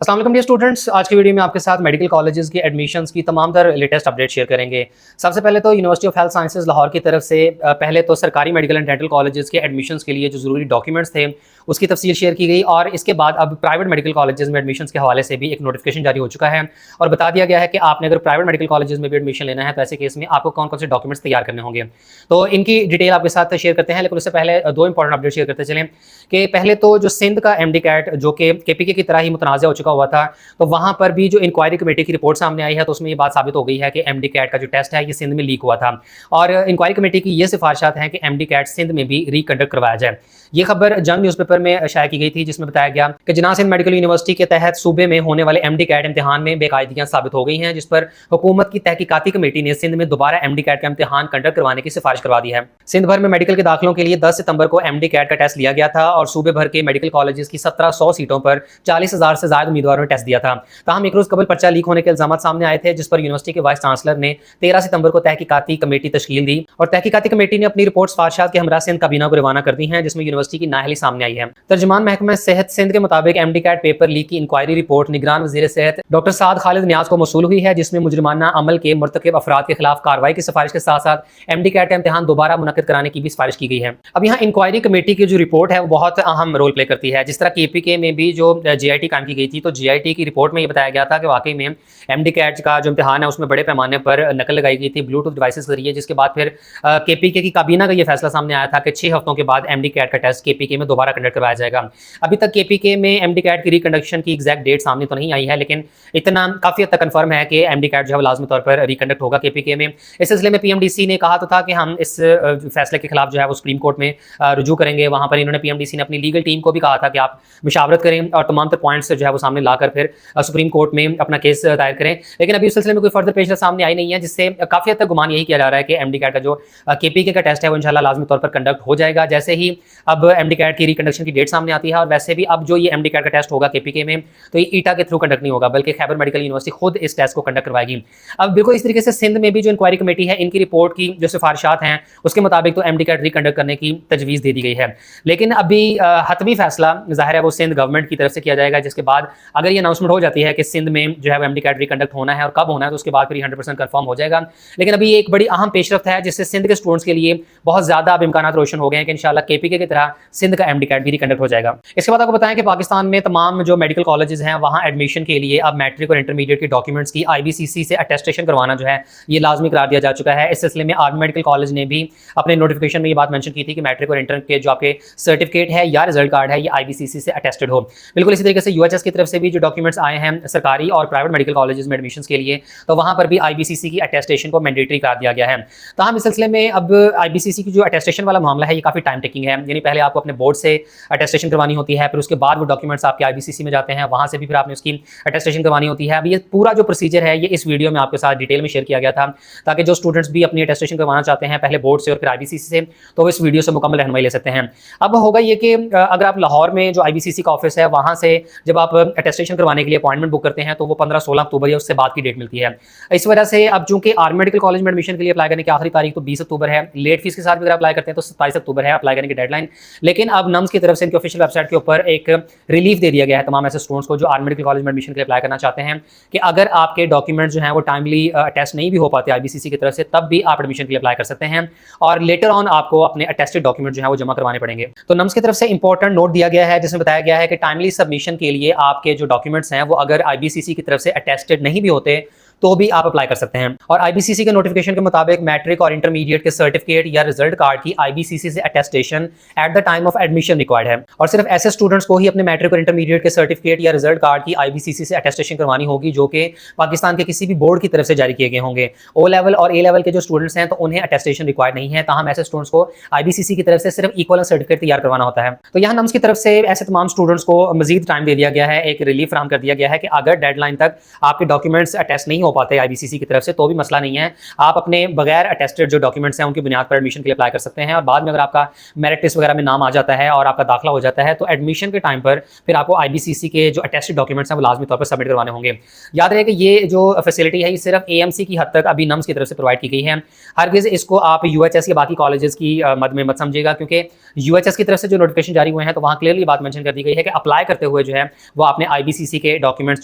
अस्सलाम वालेकुम dear students, आज की वीडियो में आपके साथ मेडिकल कॉलेजेस की एडमिशन्स की तमाम तर लेटेस्ट अपडेट शेयर करेंगे। सबसे पहले तो university of health sciences Lahore की तरफ से पहले तो सरकारी मेडिकल एंड डेंटल कॉलेजेस के एडमिशन्स के लिए जो ज़रूरी डॉक्यूमेंट्स थे उसकी तफसील शेयर की गई और इसके बाद अब प्राइवेट मेडिकल कॉलेजेस में एडमिशन्स के हवाले से भी एक नोटिफिकेशन जारी हो चुका है और बता दिया गया है कि आपने अगर प्राइवेट मेडिकल कॉलेजेस में भी एडमिशन लेना है तो ऐसे केस में आपको कौन कौन से डॉक्यूमेंट्स तैयार करने होंगे। तो इनकी डिटेल आपके साथ शेयर करते हैं, लेकिन उससे पहले दो इंपॉर्टेंट अपडेट शेयर करते चलें कि पहले तो जो सिंध का एमडी कैट जो कि केपीके की तरह ही मुतनाज़ा हो चुका हुआ था, तो वहाँ पर भी जो इंक्वायरी कमेटी की रिपोर्ट सामने आई है तो उसमें ये बात साबित हो गई है कि एमडी कैट का जो टेस्ट है ये सिंध में लीक हुआ था और इंक्वायरी कमेटी की ये सिफारिशात हैं कि एमडी कैट सिंध में भी रिकंडक्ट करवाया जाए। ये खबर जंग न्यूज़पेपर में शाया की गई थी जिसमें बताया गया कि जिन्ना सिंध मेडिकल यूनिवर्सिटी के तहत सूबे में होने वाले एमडी कैट इम्तिहान में बेकायदियां साबित हो गई हैं, जिस पर हुकूमत की तहकीकाती कमेटी ने सिंध में दोबारा एमडी कैट का इम्तिहान कंडक्ट करवाने की सिफारिश करवा दी है। सिंध भर में मेडिकल के दाखिलों के लिए 10 सितंबर को एमडी कैट का टेस्ट लिया गया था और सूबे भर के मेडिकल कॉलेजेस की 1700 सीटों पर 40,000 से ज्यादा उम्मीदवारों ने टेस्ट दिया था। ताहम एक रोज कबल पर्चा लीक होने के इल्जाम सामने आए थे, जिस पर यूनिवर्सिटी के वाइस चांसलर ने 13 सितंबर को तहकीकाती कमेटी तश्कील दी और तहकीकाती कमेटी ने अपनी रिपोर्ट सिफारिशात के हमरा सिंध काबीना को रवाना कर दी है, जिसमें यूनिवर्सिटी की नाअहली सामने आई है। तर्जुमान महकमा सेहत सिंध के मुताबिक एमडी कैट पेपर लीक की इंक्वायरी रिपोर्ट निगरान वजीर सेहत डॉक्टर साद खालिद नियाज को मौसूल हुई है, जिसमें मुजरिमाना अमल के मुर्तकिब अफराद के खिलाफ कार्रवाई की सिफारिश के साथ साथ एमडी कैट का इम्तिहान दोबारा मुनक्किद कराने की भी सिफारिश की गई है। अब यहाँ इंक्वायरी कमेटी की जो रिपोर्ट है वो बहुत अहम रोल प्ले करती है। जिस तरह केपीके में भी जो जीआईटी कायम की गई थी, तो जीआईटी की रिपोर्ट में ये बताया गया था कि वाकई में एमडी कैट का जो इम्तिहान है उसमें बड़े पैमाने पर नकल लगाई गई थी ब्लूटूथ डिवाइसेस के जरिए, जिसके बाद फिर केपीके की काबीना का ये फैसला सामने आया था कि 6 हफ्तों के बाद एमडी कैट का टेस्ट केपीके में दोबारा कंडक्ट करवाया जाएगा। अभी तक केपीके में एमडी कैट की रिकंडक्शन की एग्जैक्ट डेट सामने तो नहीं आई है, लेकिन इतना काफी हद तक कंफर्म है कि एमडी कैट जो है लाजमी तौर पर रिकंडक्ट होगा केपीके में। इस सिलसिले में पीएमडीसी ने कहा तो था कि हम इस फैसले के खिलाफ जो है वो सुप्रीम कोर्ट में रुजू करेंगे। वहां पर इन्होंने पीएमडीसी ने अपनी लीगल टीम को भी कहा था कि आप मुशावरत करें और तमाम पॉइंट्स जो है वो सामने लाकर फिर सुप्रीम कोर्ट में अपना केस दायर करें, लेकिन अभी इस सिलसिले में कोई फर्दर पेशरफ सामने आई नहीं है, जिससे काफी हद तक गुमान यही किया जा रहा है कि एमडी कैट का जो केपीके का टेस्ट है वो इंशाल्लाह लाजमी तौर पर कंडक्ट हो जाएगा। जैसे ही अब एमडी कैट की रिकंडक्शन की डेट सामने आती है और वैसे भी अब जो ये एमडी कैट का टेस्ट होगा केपीके में तो ये ईटा के थ्रू कंडक्ट नहीं होगा, बल्कि खैबर मेडिकल यूनिवर्सिटी खुद इस टेस्ट को कंडक्ट करवाएगी। अब बिल्कुल इस तरीके से सिंध में भी जो इंक्वायरी कमेटी है इनकी रिपोर्ट की जो सिफारिशात हैं उसके मुताबिक तो एमडी कैट रिकंडक्ट करने की तजवीज़ दे दी गई है, लेकिन अभी हतमी फैसला जाहिर है वो सिंध गवर्नमेंट की तरफ से किया जाएगा, जिसके बाद अगर ये अनाउंसमेंट हो जाती है कि सिंध में जो है एमडी कैट रिकंडक्ट होना है और कब होना है तो उसके बाद फिर 100% कंफर्म हो जाएगा। लेकिन अभी एक बड़ी अहम पेशरफ्त है जिससे सिंध के स्टूडेंट्स के लिए बहुत ज्यादा अब इम्कान रोशन हो गए हैं कि इंशाल्लाह केपीके की तरह सिंध का एमडी कैट भी रिकंडक्ट हो जाएगा। इसके बाद आपको बताएं कि पाकिस्तान में तमाम जो मेडिकल कॉलेजेस हैं वहाँ एडमिशन के लिए अब मैट्रिक और इंटरमीडिएट के डॉक्यूमेंट्स की आईबीसीसी से अटेस्टेशन करवाना जो है ये लाजमी करार दिया जा चुका है। इस सिलसिले में आर्मी मेडिकल कॉलेज ने भी अपने नोटिफिकेशन में ये बात मेंशन की थी कि मैट्रिक और इंटर के जो आपके सर्टिफिकेट है या रिजल्ट कार्ड है ये आईबीसीसी से अटेस्टेड हो। बिल्कुल इसी तरीके से यूएचएस की तरफ से भी जो डॉक्यूमेंट्स आए हैं सरकारी और प्राइवेट मेडिकल कॉलेजेस में एडमिशन के लिए, तो वहाँ पर भी आईबीसीसी की अटेस्टेशन को मैंडेटरी करार दिया गया है। तो हम इस सिलसिले में अब आईबीसीसी की जो अटेस्टेशन वाला मामला है ये काफ़ी टाइम टेकिंग है, यानी पहले आपको अपने बोर्ड से अटेस्टेशन करवानी होती है, फिर उसके बाद वो डॉक्यूमेंट्स आपके आईबीसीसी में जाते हैं, वहाँ से भी फिर आपने उसकी अटेस्टेशन करवानी होती है। अब ये पूरा जो प्रोसीजर है ये इस वीडियो में आपके साथ डिटेल में शेयर किया गया था ताकि जो स्टूडेंट्स भी अपनी अटेस्टेशन करवाना चाहते हैं पहले बोर्ड से और फिर आईबीसीसी से तो वो इस वीडियो से मुकम्मल रहनुमाई ले सकते हैं। अब होगा ये कि अगर आप लाहौर में जो आईबीसीसी का ऑफिस है वहाँ से जब आप अटेस्टेशन करवाने के लिए अपॉइंटमेंट बुक करते हैं तो वो 15-16 अक्टूबर या उससे बाद की डेट मिलती है। इस वजह से अब चूंकि आर्मी मेडिकल कॉलेज में एडमिशन के लिए अप्लाई करने की आखिरी तारीख तो 20 अक्टूबर है, लेट फीस के साथ भी अगर अप्लाई करते हैं तो 27 अक्टूबर है अप्लाई करने की डेडलाइन। लेकिन अब नम्स की तरफ से इनकी ऑफिशियल वेबसाइट के ऊपर एक रिलीफ दे दिया गया है तमाम ऐसे स्टूडेंट्स को जो आर्मी मेडिकल कॉलेज में एडमिशन के लिए अप्लाई करना चाहते हैं कि अगर आपके डॉक्यूमेंट जो हैं वो टाइमली अटेस्ट नहीं भी हो पाते आईबीसीसी की तरफ से तब भी आप एडमिशन के लिए अप्लाई कर सकते हैं और लेटर ऑन आपको अपने अटेस्टेड डॉक्यूमेंट जो है वो जमा करवाने पड़ेंगे। तो नम्स की तरफ से इंपॉर्टेंट नोट दिया गया है जिसमें बताया गया है कि टाइमली सबमिशन के लिए आपके जो डॉक्यूमेंट्स हैं वो अगर आईबीसीसी की तरफ से अटेस्टेड नहीं भी होते तो भी आप अप्लाई कर सकते हैं। और आईबीसीसी के नोटिफिकेशन के मुताबिक मैट्रिक और इंटरमीडिएट के सर्टिफिकेट या रिजल्ट कार्ड की आईबीसीसी से attestation at the time of admission required है और सिर्फ ऐसे स्टूडेंट्स को ही अपने मैट्रिक और इंटरमीडिएट के सर्टिफिकेट या रिजल्ट कार्ड की आईबीसीसी से अटेस्टेशन करवानी होगी जो कि पाकिस्तान के किसी भी बोर्ड की तरफ से जारी किए गए होंगे। ओ लेवल और ए लेवल के जो स्टूडेंट्स हैं तो उन्हें अटेस्टेशन रिक्वायर्ड नहीं है, ताहम ऐसे स्टूडेंट्स को आईबीसीसी की तरफ से सिर्फ इक्वल सर्टिफिकेट तैयार करवाना होता है। तो यहाँ नम्स की तरफ से ऐसे तमाम स्टूडेंट्स को मजीद टाइम दे दिया गया है, एक रिलीफ फराहम कर दिया गया है कि अगर डेडलाइन तक आपके डॉक्यूमेंट्स अटेस्ट नहीं हो पाते IBCC की तरफ से तो भी मसला नहीं है, आप अपने बगैर अटेस्टेड जो डॉक्यूमेंट्स हैं उनकी बुनियाद पर एडमिशन के लिए अप्लाई कर सकते हैं। और बाद में अगर आपका मेरिट टेस्ट वगैरह में नाम आ जाता है और आपका दाखिला हो जाता है तो एडमिशन के टाइम पर फिर आपको IBCC के जो अटेस्टेड डॉक्यूमेंट्स हैं वो लाजमी तौर पर सबमिट करवाने होंगे। याद रहे कि ये जो फैसिलिटी है ये सिर्फ AMC की हद तक अभी नम्स की तरफ से प्रोवाइड की गई है। हरगिज़ इसको आप UHS या बाकी कॉलेजेस की मद में मत समझिएगा, क्योंकि UHS की तरफ से जो नोटिफिकेशन जारी हुए हैं तो वहाँ क्लियरली बात मेंशन कर दी गई है कि अप्लाई करते हुए जो है वो आपने IBCC के डॉक्यूमेंट्स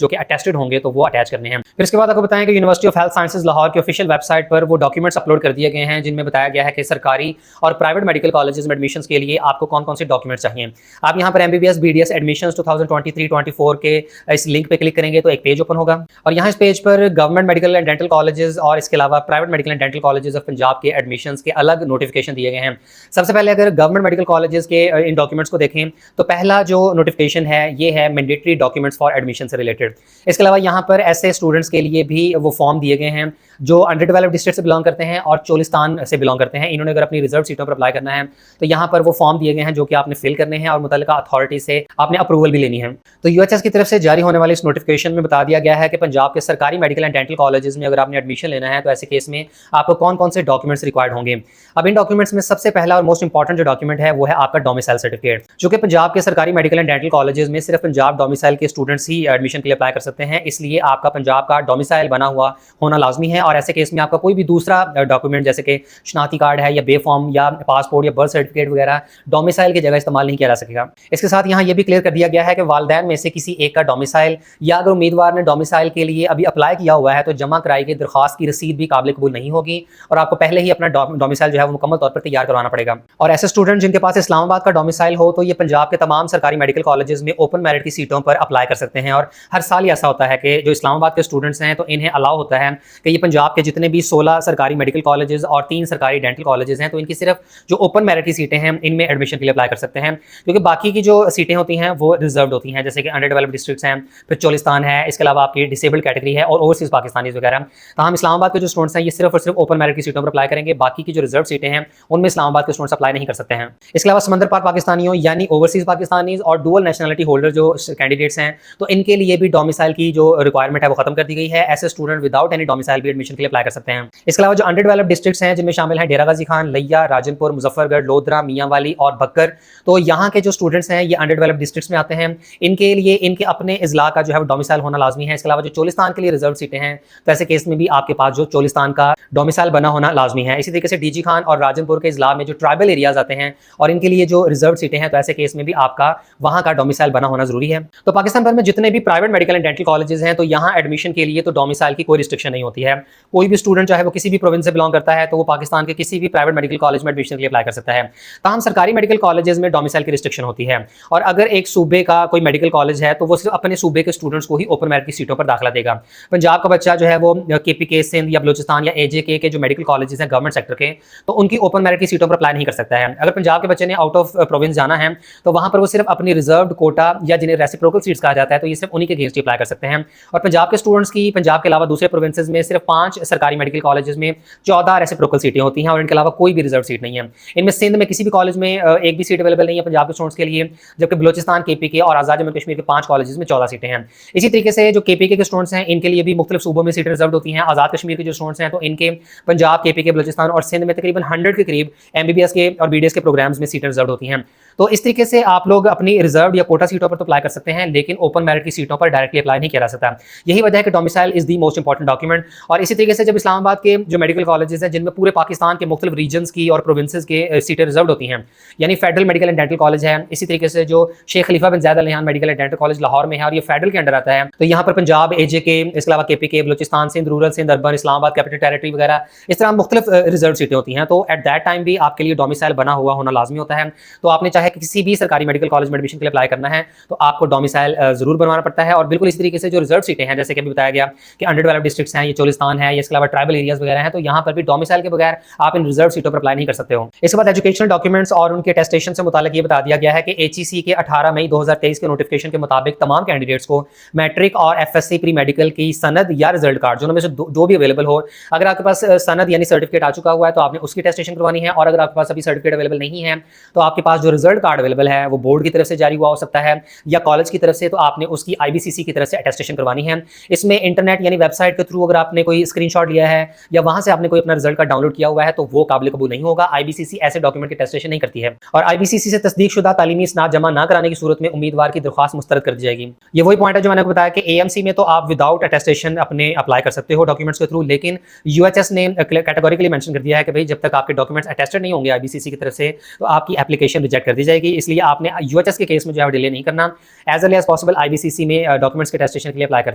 जो कि अटेस्टेड होंगे तो वो अटैच करने हैं। फिर इसके बाद आपको बताएं कि university of health sciences Lahore की ऑफिशियल वेबसाइट पर वो डॉक्यूमेंट्स अपलोड कर दिए गए हैं जिनमें बताया गया है कि सरकारी और प्राइवेट मेडिकल कॉलेजेस में एडमिशन के लिए आपको कौन कौन से डॉक्यूमेंट्स चाहिए। आप यहाँ पर MBBS BDS एडमिशंस 2023-24 के इस लिंक पे क्लिक करेंगे तो एक पेज ओपन होगा और यहाँ इस पेज पर government medical and dental colleges और इसके अलावा private medical and dental colleges of Punjab के एडमिशंस के अलग नोटिफिकेशन दिए गए हैं। सबसे पहले अगर गवर्नमेंट मेडिकल कॉलेजेस के इन डॉक्यूमेंट्स को देखें तो पहला जो नोटिफिकेशन है ये है मैंडेटरी डॉक्यूमेंट्स फॉर एडमिशन से रिलेटेड। इसके अलावा यहाँ पर ऐसे स्टूडेंट्स के लिए भी वो फॉर्म दिए गए हैं जो अंडर डेवलप्ड डिस्ट्रिक्ट से बिलोंग करते हैं और चोलिस्तान से बिलोंग करते हैं। इन्होंने अगर अपनी रिजर्व सीटों पर अप्लाई करना है तो यहाँ पर वो फॉर्म दिए गए हैं जो कि आपने फिल करने हैं और मुतल्लिका अथॉरिटी से आपने अप्रूवल भी लेनी है। तो UHS की तरफ से जारी होने वाले इस नोटिफिकेशन में बता दिया गया है कि पंजाब के सरकारी मेडिकल एंड डेंटल कॉलेजेस में अगर आपने एडमिशन लेना है तो ऐसे केस में आपको कौन कौन से डॉक्यूमेंट्स रिक्वायर्ड होंगे। अब इन डॉक्यूमेंट्स में सबसे पहला और मोस्ट इंपॉर्टेंट जो डॉक्यूमेंट है वो है आपका डोमिसाइल सर्टिफिकेट, जो कि पंजाब के सरकारी मेडिकल एंड डेंटल कॉलेजेस में सिर्फ पंजाब डोमिसाइल के स्टूडेंट्स ही एडमिशन के लिए अप्लाई कर सकते हैं, इसलिए आपका पंजाब का डोमिसाइल बना हुआ होना लाजमी है। और ऐसे केस में आपका कोई भी दूसरा डॉक्यूमेंट जैसे कि शनाख्ती कार्ड है या बे फॉर्म या पासपोर्ट या बर्थ सर्टिफिकेट वगैरह डोमिसाइल की जगह इस्तेमाल नहीं किया जा सकेगा। इसके साथ यहाँ ये भी क्लियर कर दिया गया है कि वालिदैन में से किसी एक का डोमिसाइल या अगर उम्मीदवार ने डोमिसाइल के लिए अभी अप्लाई किया हुआ है तो जमा कराई गई दरखास्त की रसीद भी काबिल कबूल नहीं होगी और आपको पहले ही अपना डोमिसाइल जो है वो मुकम्मल तौर पर तैयार करवाना पड़ेगा। और ऐसे स्टूडेंट जिनके पास इस्लामाबाद का डोमिसाइल हो तो ये पंजाब के तमाम सरकारी मेडिकल कॉलेजेस में ओपन मेरिट की सीटों पर अप्लाई कर सकते हैं। और हर साल ऐसा होता है कि जो इस्लामाबाद के स्टूडेंट्स हैं तो इन्हें अलाउ होता है कि ये पंजाब के जितने भी 16 सरकारी मेडिकल कॉलेजेस और 3 सरकारी डेंटल कॉलेजेस हैं तो इनकी सिर्फ जो ओपन मेरिट की सीटें हैं इनमें एडमिशन के लिए अप्लाई कर सकते हैं, क्योंकि बाकी की जो सीटें होती हैं वो रिजर्व होती हैं, जैसे कि अंडर डेवलप्ड डिस्ट्रिक्ट्स हैं, फिर चोलिस्तान है, इसके अलावा आपकी डिसेबल्ड कैटेगरी है और ओवरसीज पाकिस्तानीज वगैरह। तो हम इस्लामाबाद के जो स्टूडेंट्स हैं ये सिर्फ और सिर्फ ओपन मेरिट की सीटों पर अप्लाई करेंगे, बाकी की जो रिजर्व सीटें हैं उनमें इस्लामाबाद के स्टूडेंट्स अप्लाई नहीं कर सकते हैं। इसके अलावा समंदर पार पाकिस्तानियों यानी ओवरसीज पाकिस्तानीज और डुअल नेशनलिटी होल्डर जो कैंडिडेट्स हैं तो इनके लिए भी डोमिसाइल की जो रिक्वायरमेंट है वो खत्म कर दी गई है। ऐसे स्टूडेंट विदाउट एनी डोमिसाइल भी एडमिशन के लिए अप्लाई कर सकते हैं। इसके अलावा जो अंडर डेवलप्ड डिस्ट्रिक्ट्स हैं जिनमें शामिल हैं डेरा गाजी खान, लैया, राजनपुर, मुजफ्फरगढ़, लोधरा, मियांवाली और बक्कर, तो यहाँ के जो स्टूडेंट्स हैं ये अंडर डेवलप्ड डिस्ट्रिक्ट्स में आते हैं। इनके लिए इनके अपने इजला का जो है वो डोमिसाइल होना लाजमी है। इसके अलावा जो चोलिस्तान के लिए रिजर्व सीटें हैं तो ऐसे केस में भी आपके पास जो चोलिस्तान का डोमिसाइल बना होना लाजमी है। इसी तरीके से डीजी खान और राजनपुर के इजला में जो ट्राइबल एरियाज आते हैं और इनके लिए जो रिजर्व सीटें हैं तो ऐसे केस में भी आपका वहाँ का डोमिसाइल बना होना जरूरी है। तो पाकिस्तान भर में जितने भी private medical and dental colleges हैं तो यहाँ एडमिशन के लिए तो डोमिसाइल की कोई रिस्ट्रिक्शन नहीं होती है। कोई भी स्टूडेंट चाहे वो किसी भी प्रोविंस से बिलोंग करता है तो वो पाकिस्तान के किसी भी प्राइवेट मेडिकल कॉलेज में एडमिशन के लिए अप्लाई कर सकता है। तमाम सरकारी मेडिकल कॉलेजेस में डोमिसाइल की रिस्ट्रिक्शन होती है और अगर एक सूबे का कोई मेडिकल कॉलेज है तो वो सिर्फ अपने सूबे के स्टूडेंट्स को ही ओपन मेरिट की सीटों पर दाखिला देगा। पंजाब का बच्चा जो है वो KPK, सिंध या बलूचिस्तान या AJK के जो मेडिकल कॉलेजेस हैं गवर्नमेंट सेक्टर के तो उनकी ओपन मेरिट की सीटों पर अप्लाई नहीं कर सकता है। अगर पंजाब के बच्चे ने आउट ऑफ प्रोविंस जाना है तो वहां पर वो सिर्फ अपनी रिजर्व्ड कोटा या जिन्हें रेसिप्रोकल सीट्स कहा जाता है तो ये सिर्फ उन्हीं के अगेंस्ट अप्लाई कर सकते हैं। और पंजाब के स्टूडेंट्स की पंजाब के अलावा दूसरे प्रोविंसेस में सिर्फ 5 सरकारी मेडिकल कॉलेजेस में 14 रेसिप्रोकल सीटें होती हैं और इनके अलावा कोई भी रिजर्व सीट नहीं है। इनमें सिंध में किसी भी कॉलेज में एक भी सीट अवेलेबल नहीं है पंजाब के स्टूडेंट्स के लिए, जबकि बलूचिस्तान, KPK और आज़ाद जम्मू कश्मीर के 5 कॉलेजेस में 14 सीटें हैं। इसी तरीके से जो KPK के स्टूडेंट्स हैं इनके लिए भी मुख्तलिफ सूबों में सीटें रिजर्व होती हैं। आज़ाद कश्मीर के जो स्टूडेंट्स हैं तो इनके पंजाब, KPK, बलूचिस्तान और सिंध में तकरीबन 100 के करीब MBBS के और BDS के प्रोग्राम्स में सीटें रिजर्व होती हैं। तो इस तरीके से आप लोग अपनी रिजर्व या कोटा सीटों पर तो अप्लाई कर सकते हैं लेकिन ओपन मेरिट की सीटों पर डायरेक्टली अप्लाई नहीं किया जा सकता। यही वजह है कि domicile is the most important document. और इसी तरीके से जब इस्लामाबाद के जो मेडिकल कॉलेजेस हैं जिनमें पूरे पाकिस्तान के मुख्तलिफ रीजन्स की और प्रोविंसेस के सीटें रिजर्व होती हैं, यानी federal medical and dental college है, इसी तरीके से जो Sheikh Khalifa bin Zayed Al Nahyan medical and dental college Lahore में है और ये फेडरल के अंडर आता है, तो यहाँ पर पंजाब, AJK, इसके अलावा KPK, Balochistan, Sindh, rural Sindh, urban, Islamabad capital territory वगैरह इस तरह मुख्तलिफ रिजर्व सीटें होती हैं। तो एट दैट टाइम भी आपके लिए डोमिसाइल बना हुआ होना लाजमी होता है। तो आपने चाहे किसी भी सरकारी मेडिकल कॉलेज में एडमिशन के लिए अप्लाई करना है तो आपको डोमिसाइल जरूर बनवाना पड़ता है। और बिल्कुल इसी तरीके से जो रिजर्व सीटें हैं जैसे कि अभी बताया गया कि अंडर डेवलप्ड डिस्ट्रिक्ट्स हैं, ये चोलिस्तान है या इसके अलावा ट्राइबल एरियाज वगैरह हैं, तो यहाँ पर भी डोमिसाइल के बगैर आप इन रिजर्व सीटों पर अप्लाई नहीं कर सकते हो। इसके बाद एजुकेशनल डॉक्यूमेंट्स और उनके अटेस्टेशन से मुताल्लिक ये बता दिया गया है कि एचईसी के 18 मई 2023 के नोटिफिकेशन के मुताबिक तमाम कैंडिडेट्स को मैट्रिक और एफएससी प्री मेडिकल की सनद या रिजल्ट कार्ड दोनों में से जो भी अवेलेबल हो, अगर आपके पास सनद यानी सर्टिफिकेट आ चुका हुआ है तो आपने उसकी टेस्टेशन करवानी है, और अगर आपके पास अभी सर्टिफिकेट अवेलेबल नहीं है तो आपके पास जो रिजल्ट कार्ड अवेलेबल है वो बोर्ड की तरफ से जारी हुआ हो सकता है या कॉलेज की तरफ से, तो आपने उसकी आईबीसीसी की तरफ से अटेस्टेशन करवानी है। इसमें इंटरनेट यानी वेबसाइट के थ्रू अगर आपने कोई स्क्रीनशॉट लिया है या वहां से आपने कोई अपना रिजल्ट कार्ड डाउनलोड किया हुआ है तो वो काबिल कबूल नहीं होगा। आईबीसीसी ऐसे डॉक्यूमेंट की टेस्टेशन नहीं करती है, और आईबीसीसी से तस्दीकशुदा तालीमी इसनाद जमा ना कराने की सूरत में उम्मीदवार की दरख्वास्त मुस्तरद कर दी जाएगी। ये वही पॉइंट है जो मैंने आपको बताया कि एएमसी में तो आप विदाउट अटेस्टेशन अपने अप्लाई कर सकते हो डॉक्यूमेंट्स के थ्रू, लेकिन यूएचएस ने कैटेगोरिकली मेंशन कर दिया है कि भाई जब तक आपके डॉक्यूमेंट्स अटेस्टेड नहीं होंगे आईबीसीसी की तरफ से तो आपकी एप्लीकेशन रिजेक्ट कर दी जाएगी। इसलिए आपने यूएचएस के केस में जो है डिले नहीं करना, as early as possible IBCC में डॉक्यूमेंट्स के टेस्टेशन के लिए अप्लाई कर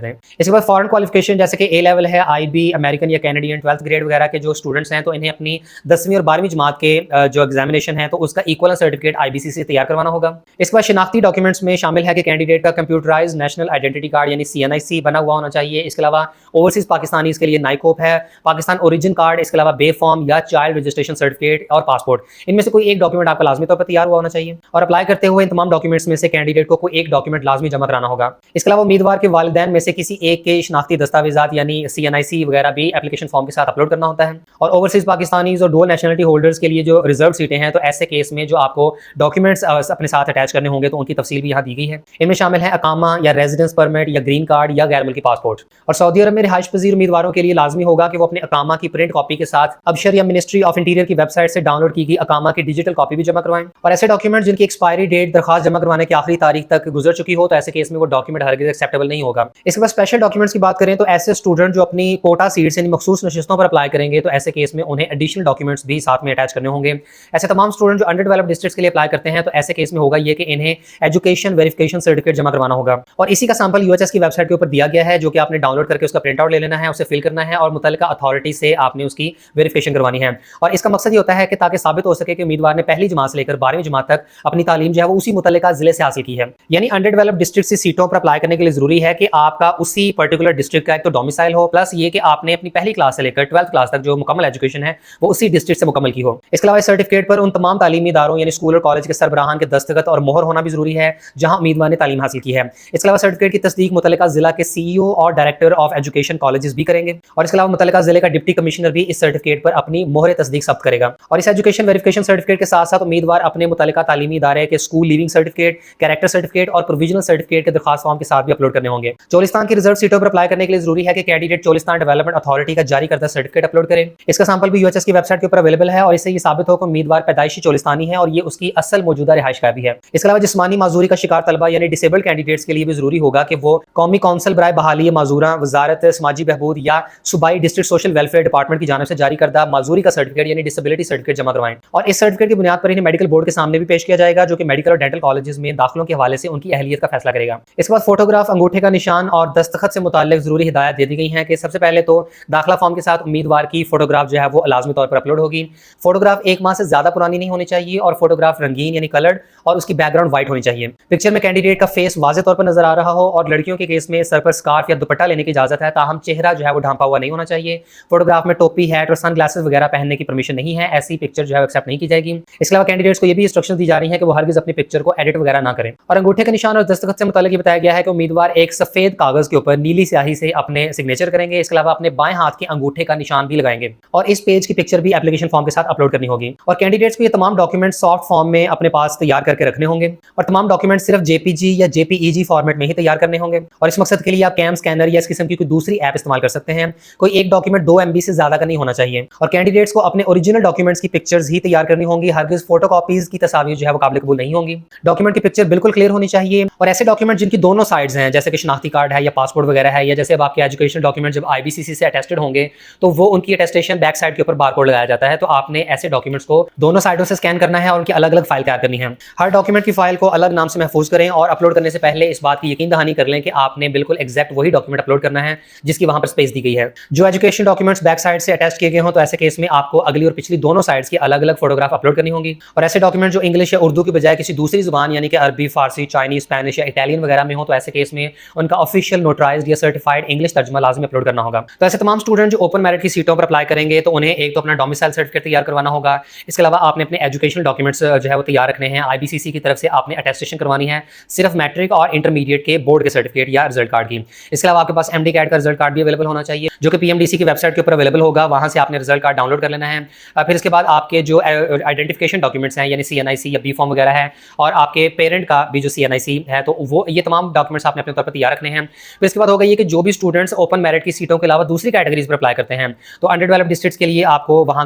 दें। इसके बाद फॉरेन क्वालिफिकेशन जैसे कि ए लेवल है, आईबी, अमेरिकन या कैनेडियन 12th ग्रेड वगैरह के जो स्टूडेंट्स हैं तो इन्हें अपनी 10वीं और 12वीं जमात के जो एग्जामिनेशन है तो उसका इक्वल सर्टिफिकेट आईबीसीसी से तैयार करवाना होगा। इसके बाद शिनाख्ती डॉक्यूमेंट्स में शामिल है कि कैंडिडेट का कंप्यूटराइज नेशनल आइडेंटिटी कार्ड यानी सीएनआईसी बना हुआ होना चाहिए। इसके अलावा ओवरसीज पाकिस्तानी इसके लिए नाइकोप है, पाकिस्तान ओरिजिन कार्ड, इसके अलावा बे फॉर्म या चाइल्ड रजिस्ट्रेशन सर्टिफिकेट और पासपोर्ट, इनमें से कोई एक डॉक्यूमेंट आपका लाजमी तौर पर तैयार हुआ होना चाहिए। और अप्लाई करते हुए इन तमाम डॉक्यूमेंट्स में से कैंडिडेट को कोई एक डॉक्यूमेंट लाजमी जमा कराना होगा। इसके अलावा उम्मीदवार के वालिदैन में से किसी एक के शनाख्ती दस्तावेजात यानी सीएनआईसी वगैरह भी एप्लीकेशन फॉर्म के साथ अपलोड करना होता है। और ओवरसीज पाकिस्तानीज और डुअल नेशनलिटी होल्डर्स के लिए जो रिजर्व सीटें हैं तो ऐसे केस में जो आपको डॉक्यूमेंट्स अपने साथ अटैच करने होंगे तो उनकी तफसील भी यहाँ दी गई है। इनमें शामिल है अकामा या रेजिडेंस परमिट या ग्रीन कार्ड या गैर मुल्की पासपोर्ट। और सऊदी अरब में रिहाइश पजीर उम्मीदवारों के लिए लाजमी होगा कि वो अपने अकामा की प्रिंट कॉपी के साथ अबशर या मिनिस्ट्री ऑफ इंटीरियर की वेबसाइट से डाउनलोड की गई अकामा की डिजिटल कॉपी भी जमा करवाएं। और ऐसे डॉक्यूमेंट जिनकी एक्सपायरी डेट दरखास्त जमा करवाने की आखिरी तारीख तक गुजर चुकी हो तो ऐसे केस में वो डॉक्यूमेंट हरगिज़ एक्सेप्टेबल नहीं होगा। इसके बाद स्पेशल डॉक्यूमेंट्स की बात करें तो ऐसे स्टूडेंट जो अपनी कोटा सीट्स यानी मखसूस नशिस्तों पर अप्लाई करेंगे तो ऐसे केस में उन्हें एडिशनल डॉक्यूमेंट्स भी साथ में अटैच करने होंगे। ऐसे तमाम स्टूडेंट जो अंडर डेवलप्ड डिस्ट्रिक्ट्स के लिए अप्लाई करते हैं तो ऐसे केस में होगा ये कि इन्हें एजुकेशन वेरिफिकेशन सर्टिफिकेट जमा करवाना होगा। और इसी का सैंपल यूएचएस की वेबसाइट के ऊपर दिया गया है जो कि आपने डाउनलोड करके उसका प्रिंट आउट ले लेना है, उसे फिल करना है और मुतल्लिका अथॉरिटी से आपने उसकी वेरिफिकेशन करवानी है। और इसका मकसद ये होता है कि ताकि साबित हो सके कि उम्मीदवार ने पहली जमात से लेकर 12वीं जमात तक अपनी तालीम जो है वो उसी मुतल्लिका जिले से हासिल की है। यानी अंडर डेवलप्ड डिस्ट्रिक्ट से सीटों पर अप्लाई करने के लिए जरूरी है कि आपका उसी पर्टिकुलर डिस्ट्रिक्ट का एक तो डोमिसाइल हो, प्लस ये कि आपने अपनी पहली क्लास से लेकर 12th क्लास तक जो मुकम्मल एजुकेशन है वो उसी डिस्ट्रिक्ट से मुकम्मल की हो। इसके अलावा इस सर्टिफिकेट पर उन तमाम तालीमी इदारों यानी स्कूल और कॉलेज के सरबराहान के दस्तखत और मोहर होना भी जरूरी है जहां उम्मीदवार ने तालीम हासिल की है। इसके अलावा सर्टिफिकेट की तस्दीक मुतल्लिका जिला के सीईओ और डायरेक्टर ऑफ एजुकेशन कॉलेजेस भी करेंगे। और इसके अलावा मुतल्लिका जिले का डिप्टी कमिश्नर भी इस सर्टिफिकेट पर अपनी मोहर तस्दीक सब्त करेगा। और इस एजुकेशन वेरिफिकेशन सर्टिफिकेट के साथ साथ उम्मीदवार अपने मुतल्लिका तालीमी इदारे के school leaving certificate, character certificate और प्रोविजनल सर्टिफिकेट के दरखास्त फॉर्म के साथ भी अपलोड करने होंगे। चोलिस्तान की रिजर्व सीटों पर अप्लाई करने के लिए जरूरी है कि कैंडिडेट चोलिस्तान डेवलपमेंट अथॉरिटी का जारी करदा सर्टिफिकेट अपलोड करें। इसका सैंपल भी यूएचएस की वेबसाइट के ऊपर अवेलेबल है और इससे ये साबित हो कि उम्मीदवार पैदाइशी चोलिस्तानी है और ये उसकी असल मौजूदा रिहाइश का भी है। इसके अलावा जिस्मानी माजूरी का शिकार तलबा यानी डिसेबल्ड कैंडिडेट्स के लिए भी जरूरी होगा कि वो कौमी काउंसिल बराए बहाली माजूरा, वजारत समाजी बहबूद या सूबाई डिस्ट्रिक्ट सोशल वेलफेयर डिपार्टमेंट की जानिब से जारी करदा माजूरी का सर्टिफिकेट यानी डिसेबिलिटी सर्टिफिकेट जमा करवाएं। और इस सर्टिफिकेट की बुनियाद पर इन्हें मेडिकल बोर्ड के सामने भी पेश किया जाएगा जो कि मेडिकल और डेंटल कॉलेजेस में दाखिलों के हवाले से उनकी अहलियत का फैसला करेगा। इसके बाद फोटोग्राफ, अंगूठे का निशान और दस्तखत से मुताल्लिक जरूरी हिदायत दे दी गई है कि सबसे पहले तो दाखिला फॉर्म के साथ उम्मीदवार की फोटोग्राफ जो है वो लाजमी तौर पर अपलोड होगी। फोटोग्राफ 1 माह से ज्यादा पुरानी नहीं होनी चाहिए और फोटोग्राफ रंगीन यानी कलर्ड और उसकी बैकग्राउंड व्हाइट होनी चाहिए। पिक्चर में कैंडिडेट का फेस वाज़ेह तौर पर नजर आ रहा हो और लड़कियों के केस में सर पर स्कार्फ या दुपट्टा लेने की इजाजत है, ताहम चेहरा जो है वो ढांपा हुआ नहीं होना चाहिए। फोटोग्राफ में टोपी, हैट और सन ग्लासेस वगैरह पहनने की परमिशन नहीं है, ऐसी पिक्चर जो है एक्सेप्ट नहीं की जाएगी। इसके अलावा कैंडिडेट्स को ये भी इंस्ट्रक्शन दी जा रही है कि वो हरगिज अपनी पिक्चर को एडिट वगैरह ना करें। और अंगूठे के निशान और दस्तखत से मुताल्लिक बताया गया है कि उम्मीदवार एक सफेद कागज के ऊपर नीली स्याही से अपने सिग्नेचर करेंगे। इसके अलावा अपने बाएं हाथ के अंगूठे का निशान भी लगाएंगे और इस पेज की पिक्चर भी एप्लीकेशन फॉर्म के साथ अपलोड करनी होगी। और कैंडिडेट्स को ये तमाम डॉक्यूमेंट सॉफ्ट फॉर्म में अपने पास तैयार करके रखने होंगे और तमाम डॉक्यूमेंट सिर्फ जेपीजी या जेपीईजी फॉर्मेट में ही तैयार करने होंगे। और इस मकसद के लिए आप कैम स्कैनर या इस किस्म की कोई दूसरी ऐप इस्तेमाल कर सकते हैं। कोई एक डॉक्यूमेंट 2 MB से ज्यादा का नहीं होना चाहिए। और कैंडिडेट्स को अपने ओरिजिनल डॉक्यूमेंट्स की पिक्चर्स ही तैयार करनी होंगी, हरगिज फोटोकॉपीज की तस्वीर जो है वो काबिल कबूल नहीं होंगी। डॉक्यूमेंट की पिक्चर बिल्कुल क्लियर होनी चाहिए। और ऐसे डॉक्यूमेंट जिनकी दोनों साइड्स हैं जैसे कि शनाख्ती कार्ड है या पासपोर्ट वगैरह है या जैसे अब आपके एजुकेशन डॉक्यूमेंट जब आईबीसीसी से अटेस्टेड होंगे तो वो उनकी अटेस्टेशन बैक साइड के ऊपर बारकोड लगाया जाता है। तो आपने ऐसे डॉक्यूमेंट्स को दोनों साइडों से स्कैन करना है और उनकी अलग अलग फाइल तैयार करनी है। हर डॉक्यूमेंट की फाइल को अलग नाम से महफूज करें और अपलोड करने से पहले इस बात की यकीन दहानी कर लें कि आपने बिल्कुल एग्जैक्ट वही डॉक्यूमेंट अपलोड करना है जिसकी वहां पर स्पेस दी गई है। जो एजुकेशन डॉक्यूमेंट्स बैक साइड से अटैच किए गए हो तो ऐसे केस में आपको अगली और पिछली दोनों साइड्स की अलग अलग फोटोग्राफ अपलोड करनी होगी। और ऐसे डॉक्यूमेंट जो इंग्लिश या उर्दू की बजाय किसी दूसरी जुबान यानी कि अरबी, फारसी, चाइनीज, स्पेनिश या इटालियन वगैरह में हो तो ऐसे केस में उनका ऑफिशियल नोटराइज्ड या सर्टिफाइड इंग्लिश तर्जुमा लाजमी अपलोड करना होगा। तो ऐसे तमाम स्टूडेंट जो ओपन मेरिट की सीटों पर अप्लाई करेंगे तो उन्हें एक तो अपना डोमिसाइल सर्टिफिकेट तैयार करवाना होगा। इसके अलावा आपने अपने एजुकेशनल डॉक्यूमेंट्स जो है वो तैयार रखने हैं। आईबीसीसी की तरफ से आपने अटेस्टेशन करवानी है, सिर्फ मैट्रिक और इंटरमीडिएट के बोर्ड के सर्टिफिकेट या रिजल्ट कार्ड की। इसके अलावा आपके पास एमडी कैट का रिजल्ट कार्ड भी अवेलेबल होना चाहिए, जो कि पीएमडीसी की वेबसाइट के ऊपर अवेलेबल होगा। वहां से आपने रिजल्ट कार्ड डाउनलोड कर लेना है। फिर इसके बाद आपके जो आइडेंटिफिकेशन डॉक्यूमेंट्स हैं यानी सीएनआईसी या बी फॉर्म वगैरह है, और आपके पेरेंट का भी जो सीएनआईसी है, तो वो ये तमाम डॉक्यूमेंट्स आपने अपने तौर पर तैयार रखने हैं। फिर इसके बाद होगा ये कि जो भी स्टूडेंट्स ओपन मेरिट की सीटों के अलावा दूसरी कैटेगरीज पर अप्लाई करते हैं, तो अंडर डेवलप्ड डिस्ट्रिक्ट्स के लिए आपको वहां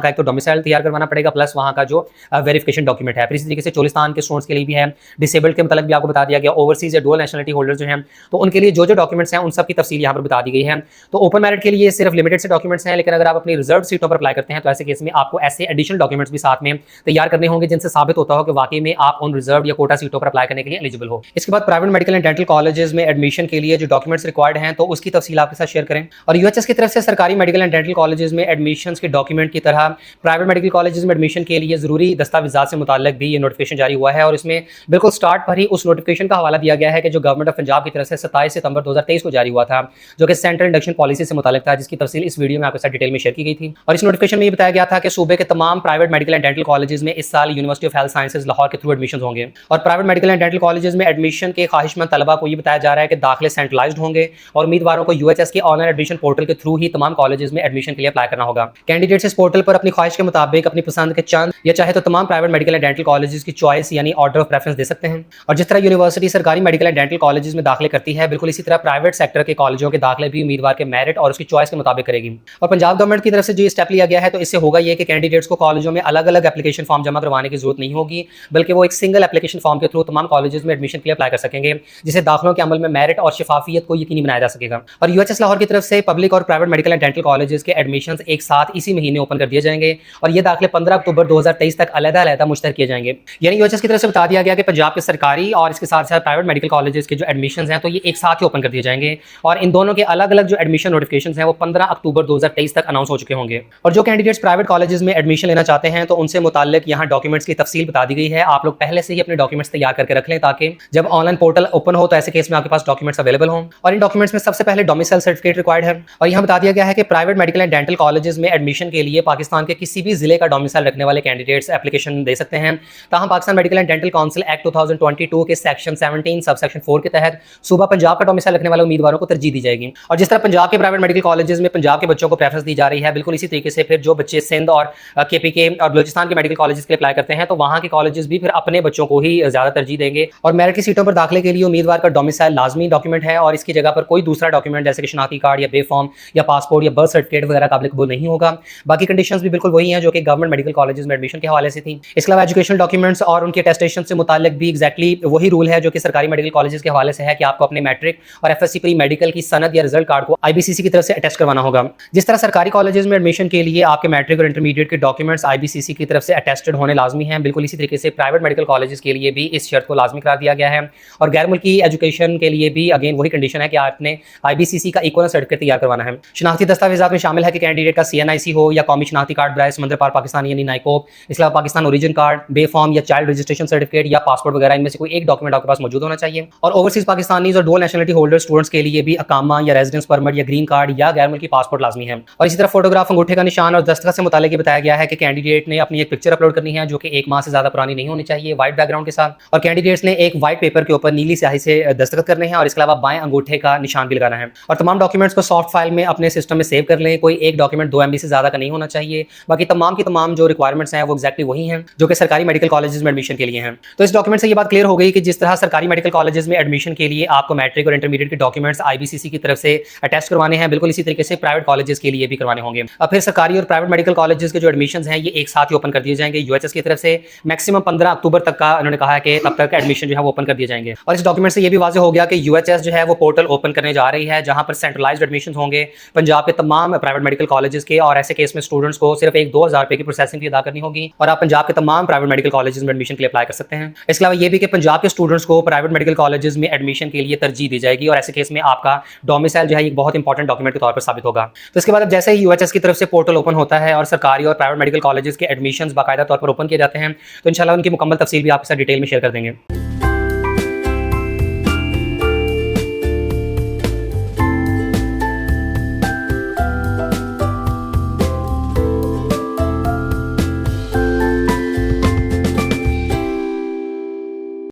का एक तो डोमिसाइल तैयार करवाना पड़ेगा, प्लस वहां का जो वेरिफिकेशन डॉक्यूमेंट है। फिर इसी तरीके से चोलिस्तान के स्टूडेंट्स के लिए भी है, डिसेबल्ड के मतलब भी आपको बता दिया गया, ओवरसीज या डुअल नेशनलिटी होल्डर्स जो हैं तो उनके लिए जो जो डॉक्यूमेंट्स हैं उन सब की तफसील यहाँ पर बता दी गई है। तो ओपन मेरिट के लिए सिर्फ लिमिटेड से डॉक्यूमेंट्स हैं, लेकिन अगर आप अपनी रिजर्व सीटों पर अप्लाई करते हैं तो ऐसे केस में आपको ऐसे एडिशनल डॉक्यूमेंट्स भी साथ में तैयार करने होंगे जिनसे साबित होता हो कि वाकई में आप उन रिजर्व या कोटा सीटों पर अप्लाई करने के लिए एलिजिबल हो। इसके बाद private medical and dental colleges में एडमिशन के लिए जो डॉक्यूमेंट्स रिक्वायर्ड हैं तो उसकी तफसील आपके साथ शेयर करें। और यूएचएस की तरफ से सरकारी मेडिकल एंड डेंटल कॉलेजेस में एडमिशंस के डॉक्यूमेंट की तरह प्राइवेट मेडिकल कॉलेजेस में एडमिशन के लिए जरूरी दस्तावेजात से मुताल्लिक भी ये नोटिफिकेशन जारी हुआ है, और इसमें बिल्कुल स्टार्ट पर ही उस नोटिफिकेशन का हवाला दिया गया है कि जो गवर्नमेंट ऑफ पंजाब की तरफ से 27 सितंबर 2023 को जारी हुआ था, जो कि सेंट्रल इंडक्शन पॉलिसी से मुताल्लिक था, जिसकी तफसील इस वीडियो में आपके साथ डिटेल में शेयर की गई थी। और इस नोटिफिकेशन में ये बताया गया था कि सूबे के तमाम private medical and dental colleges में इस साल university of health sciences Lahore के थ्रू एडमिशन होंगे। और private medical and dental colleges में एडमिशन के ख्वाहिशमंद तलबा को ये बताया जा रहा है कि दाखिले सेंट्रलाइज्ड होंगे और उम्मीदवारों को यूएचएस के ऑनलाइन एडमिशन पोर्टल के थ्रू ही तमाम कॉलेजेस में एडमिशन के लिए अप्लाई करना होगा। कैंडिडेट्स इस पोर्टल पर अपनी ख्वाहिश के मुताबिक अपनी पसंद के चंद या चाहे तो तमाम private medical and dental colleges की चॉइस यानी ऑर्डर ऑफ प्रेफरेंस दे सकते हैं। और जिस तरह यूनिवर्सिटी सरकारी मेडिकल एंड डेंटल कॉलेजेस में दाखिले करती है, बिल्कुल इसी तरह प्राइवेट सेक्टर के कॉलेजों के दाखिले भी उम्मीदवार के मेरिट और उसकी चॉइस के मुताबिक करेगी। और पंजाब गवर्नमेंट की तरफ से जो स्टेप लिया गया है तो इससे होगा ये कि कैंडिडेट्स को कॉलेजों में अलग अलग एप्लीकेशन फॉर्म जमा करवाने की जरूरत नहीं होगी, बल्कि वो एक सिंगल एप्लीकेशन फॉर्म के थ्रू तमाम कॉलेजेस में एडमिशन के लिए अप्लाई कर सकेंगे, जिससे दाखिलों के अमल में मेरिट और शफाफियत को यकीनी बनाया जा सकेगा। और यूएचएस लाहौर की तरफ से पब्लिक और private medical and dental colleges के एडमिशंस एक साथ इसी महीने ओपन कर दिए जाएंगे, और ये दाखिले 15 अक्टूबर 2023 तक अलग-अलग मुश्तर किए जाएंगे। यानी यूएचएस की तरफ से बता दिया गया कि पंजाब के सरकारी और इसके साथ साथ प्राइवेट मेडिकल कॉलेजेस के जो एडमिशंस हैं तो ये एक साथ ही ओपन कर दिए जाएंगे, और इन दोनों के अलग अलग जो एडमिशन नोटिफिकेशंस हैं वो 15 अक्टूबर 2023 तक अनाउंस हो चुके होंगे। और जो कैंडिडेट्स प्राइवेट कॉलेजेस में एडमिशन लेना चाहते हैं तो उनसे मुताल्लिक यहाँ डॉक्यूमेंट्स की तफसील बता दी गई है। आप लोग पहले से ही अपने डॉक्यूमेंट्स तैयार करके रख लें ताकि जब ऑनलाइन पोर्टल ओपन हो तो ऐसे केस में आपके पास डॉक्यूमेंट्स अवेलेबल हों। और इन डॉक्यूमेंट्स में सबसे पहले डोमिसाइल सर्टिफिकेट रिक्वायर्ड है, और यहाँ बता दिया गया है कि private medical and dental colleges में एडमिशन के लिए पाकिस्तान के किसी भी जिले का डोमिसाइल रखने वाले कैंडिडेट्स एप्लीकेशन दे सकते हैं। ताहम Pakistan medical and dental council act 2022 के सेक्शन 17 सब सेक्शन 4 के तहत सूबा पंजाब का डोमिसाइल रखने वाले उम्मीदवारों को तरजीह दी जाएगी। और जिस तरह पंजाब के प्राइवेट मेडिकल कॉलेजेस में पंजाब के बच्चों को प्रेफरेंस दी जा रही है, बिल्कुल इसी तरीके से फिर जो बच्चे सिंध और केपीके और बलूचिस्तान के मेडिकल कॉलेजेस के लिए अप्लाई करते हैं तो वहाँ के कॉलेजेस भी फिर अपने बच्चों को ही ज्यादा तरजीह देंगे। और मेरिट की सीटों पर दाखिले के लिए उम्मीदवार का डोमिसाइल लाजमी डॉक्यूमेंट है, और इसकी जगह पर कोई दूसरा डॉक्यूमेंट जैसे कि शनाख्ती कार्ड या बे फॉर्म या पासपोर्ट या बर्थ सर्टिफिकेट वगैरह काबिल कबूल नहीं होगा। बाकी कंडीशंस भी बिल्कुल वही हैं जो कि गवर्नमेंट मेडिकल कॉलेजेस में एडमिशन के हवाले से थी। इसके अलावा एजुकेशनल डॉक्यूमेंट्स और उनके अटेस्टेशन से मुताल्लिक भी एक्जैक्टली वही रूल है जो कि सरकारी मेडिकल कॉलेजेस के हवाले से है कि आपको अपने मैट्रिक और एफएससी प्री मेडिकल की सनद या रिजल्ट कार्ड को आईबीसीसी की तरफ से अटेस्ट करवाना होगा। जिस तरह सरकारी कॉलेजेस में एडमिशन के लिए आपके मैट्रिक और इंटरमीडिएट के डॉक्यूमेंट्स आईबीसीसी की तरफ से अटेस्टेड होने लाजमी हैं, बिल्कुल इसी तरीके से प्राइवेट मेडिकल कॉलेजेस के लिए भी इस शर्त को लाजमी करार दिया गया है। और गैर मुल्की एजुकेशन के लिए भी अगेन वही कंडीशन है कि आपने आईबीसीसी का इक्वल सर्टिफिकेट तैयार करवाना है। शनाख्ती दस्तावेजात में शामिल है कि कैंडिडेट का सीएनआईसी हो या कौमी शनाख्ती कार्ड बराए समंदर पार पाकिस्तान यानी नाइकोप, इसके अलावा पाकिस्तान ओरिजिन कार्ड, बे फॉर्म या चाइल्ड रजिस्ट्रेशन सर्टिफिकेट या पासपोर्ट वगैरह इनमें से कोई एक डॉक्यूमेंट आपके पास मौजूद होना चाहिए। और ओवरसीज पाकिस्तानीज और डुअल नेशनलिटी होल्डर स्टूडेंट्स के लिए भी अकामा या रेजिडेंस परमिट या ग्रीन कार्ड या गैर मुल्की पासपोर्ट लाजमी है। और इसी तरह फोटोग्राफ, अंगूठे का निशान और दस्तखत से मुताल्लिक बताया गया है कि कैंडिडेट ने अपनी एक पिक्चर अपलोड करनी है जो कि 1 माह से ज्यादा पुरानी नहीं होनी चाहिए, व्हाइट बैकग्राउंड के साथ। और कैंडिडेट्स ने एक व्हाइट पेपर के ऊपर नीली स्याही से दस्तखत करने हैं, और इसके अलावा बाएं अंगूठे का निशान भी लगाना है। और तमाम डॉक्यूमेंट्स को सॉफ्ट फाइल में अपने सिस्टम में सेव कर लें, कोई एक डॉक्यूमेंट 2 MB से ज्यादा का नहीं होना चाहिए। बाकी तमाम की तमाम जो रिक्वायरमेंट्स हैं वो एक्जैक्टली वही हैं जो कि सरकारी मेडिकल कॉलेजेस में एडमिशन के लिए हैं। तो इस डॉक्यूमेंट से ये बात क्लियर हो गई कि जिस तरह सरकारी मेडिकल कॉलेजेस में एडमिशन के लिए आपको मैट्रिक और इंटरमीडिएट के डॉक्यूमेंट्स आईबीसीसी की तरफ से अटैच करवाने हैं, बिल्कुल इसी तरीके से प्राइवेट कॉलेजेस के लिए भी करवाने होंगे। अब फिर सरकारी और प्राइवेट मेडिकल कॉलेजेस के जो एडमिशंस हैं ये एक साथ ही ओपन कर दिए जाएंगे यूएचएस की तरफ से। मैक्सिमम 15 अक्टूबर तक का उन्होंने कहा है कि तब तक एडमिशन जो है वो ओपन कर दिए जाएंगे। और इस डॉक्यूमेंट से ये भी वाज़ेह हो गया कि यूएचएस जो है वो पोर्टल ओपन करने जा रही है जहां पर सेंट्रलाइज्ड एडमिशन होंगे पंजाब के तमाम प्राइवेट मेडिकल कॉलेजेस के, और ऐसे केस में स्टूडेंट्स को सिर्फ 1-2 हज़ार रुपए की प्रोसेसिंग फी अदा करनी होगी और आप पंजाब के तमाम प्राइवेट मेडिकल कॉलेजेस में एडमिशन के लिए अप्लाई कर सकते हैं। इसके अलावा ये भी कि पंजाब के स्टूडेंट्स को प्राइवेट मेडिकल कॉलेजेस में एडमिशन के लिए तरजीह दी जाएगी, और ऐसे केस में आपका डोमिसाइल जो है एक बहुत इंपॉर्टेंट डॉक्यूमेंट के तौर पर साबित होगा। तो इसके बाद अब जैसे ही यूएचएस की तरफ से पोर्टल ओपन होता है और सरकारी और प्राइवेट मेडिकल कॉलेजेस के एडमिशंस बाकायदा तौर पर ओपन किए जाते हैं तो इंशाल्लाह उनकी मुकम्मल तफसील भी आपके साथ डिटेल में शेयर कर देंगे।